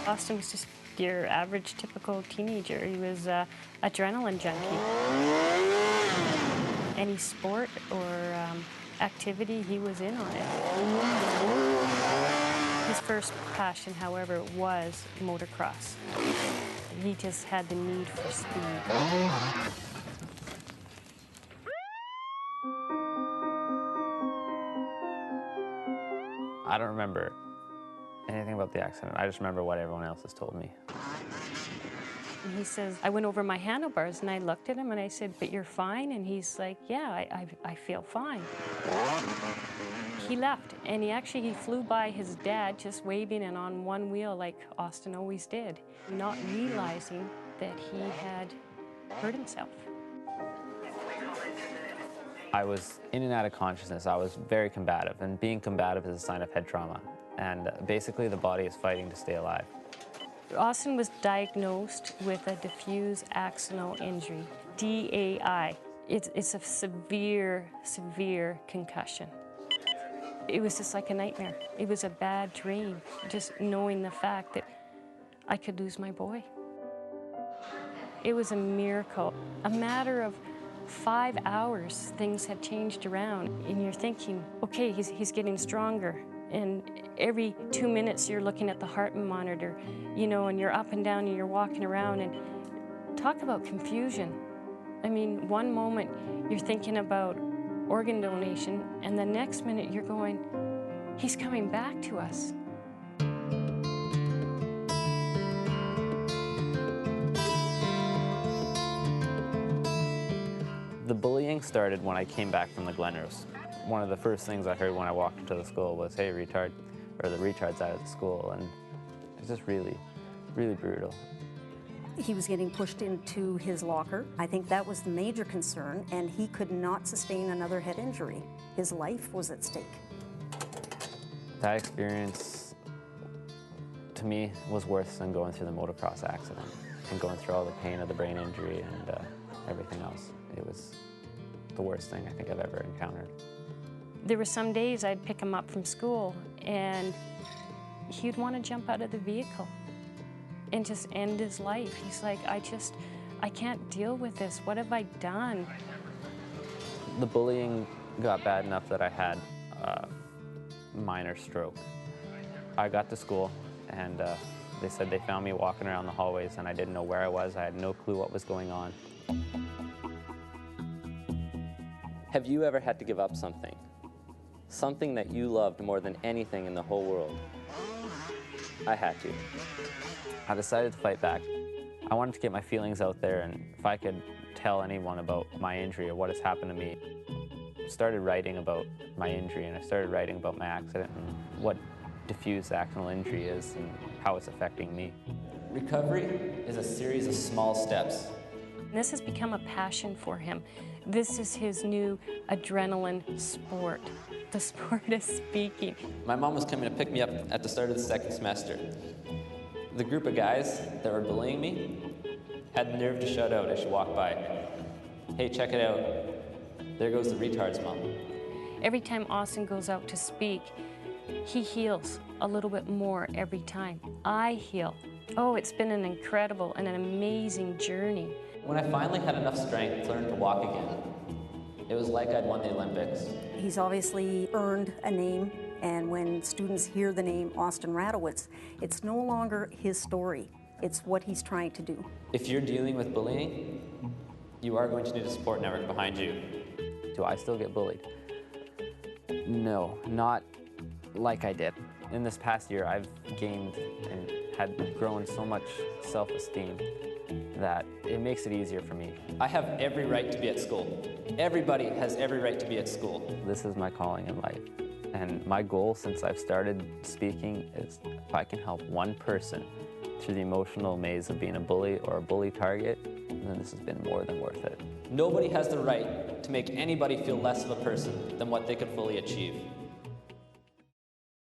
Austin was just your average, typical teenager. He was an adrenaline junkie. Any sport or activity, he was in on it. His first passion, however, was motocross. He just had the need for speed. I don't remember anything about the accident. I just remember what everyone else has told me. And he says, I went over my handlebars and I looked at him and I said, but you're fine? And he's like, yeah, I feel fine. He left and he flew by his dad just waving and on one wheel like Austin always did, not realizing that he had hurt himself. I was in and out of consciousness. I was very combative, and being combative is a sign of head trauma. And basically the body is fighting to stay alive. Austin was diagnosed with a diffuse axonal injury, DAI. It's a severe, severe concussion. It was just like a nightmare. It was a bad dream, just knowing the fact that I could lose my boy. It was a miracle. A matter of 5 hours, things had changed around, and you're thinking, okay, he's getting stronger. And every 2 minutes you're looking at the heart monitor, you know, and you're up and down and you're walking around, and talk about confusion. I mean, one moment you're thinking about organ donation, and the next minute you're going, he's coming back to us. The bullying started when I came back from the Glenrose. One of the first things I heard when I walked into the school was, hey, retard, or the retard's out of the school, and it's just really, really brutal. He was getting pushed into his locker. I think that was the major concern, and he could not sustain another head injury. His life was at stake. That experience, to me, was worse than going through the motocross accident and going through all the pain of the brain injury and everything else. It was the worst thing I think I've ever encountered. There were some days I'd pick him up from school and he'd want to jump out of the vehicle and just end his life. He's like, I can't deal with this. What have I done? The bullying got bad enough that I had a minor stroke. I got to school and they said they found me walking around the hallways and I didn't know where I was. I had no clue what was going on. Have you ever had to give up something? Something that you loved more than anything in the whole world? I had to. I decided to fight back. I wanted to get my feelings out there, and if I could tell anyone about my injury or what has happened to me. I started writing about my injury, and I started writing about my accident and what diffuse axonal injury is and how it's affecting me. Recovery is a series of small steps. This has become a passion for him. This is his new adrenaline sport. The sport of speaking. My mom was coming to pick me up at the start of the second semester. The group of guys that were bullying me had the nerve to shout out as she walked by, hey, check it out. There goes the retard's mom. Every time Austin goes out to speak, he heals a little bit more every time. I heal. Oh, it's been an incredible and an amazing journey. When I finally had enough strength to learn to walk again, it was like I'd won the Olympics. He's obviously earned a name, and when students hear the name Austin Radowitz, it's no longer his story. It's what he's trying to do. If you're dealing with bullying, you are going to need a support network behind you. Do I still get bullied? No, not like I did. In this past year, I've gained and had grown so much self-esteem that it makes it easier for me. I have every right to be at school. Everybody has every right to be at school. This is my calling in life. And my goal since I've started speaking is if I can help one person through the emotional maze of being a bully or a bully target, then this has been more than worth it. Nobody has the right to make anybody feel less of a person than what they could fully achieve.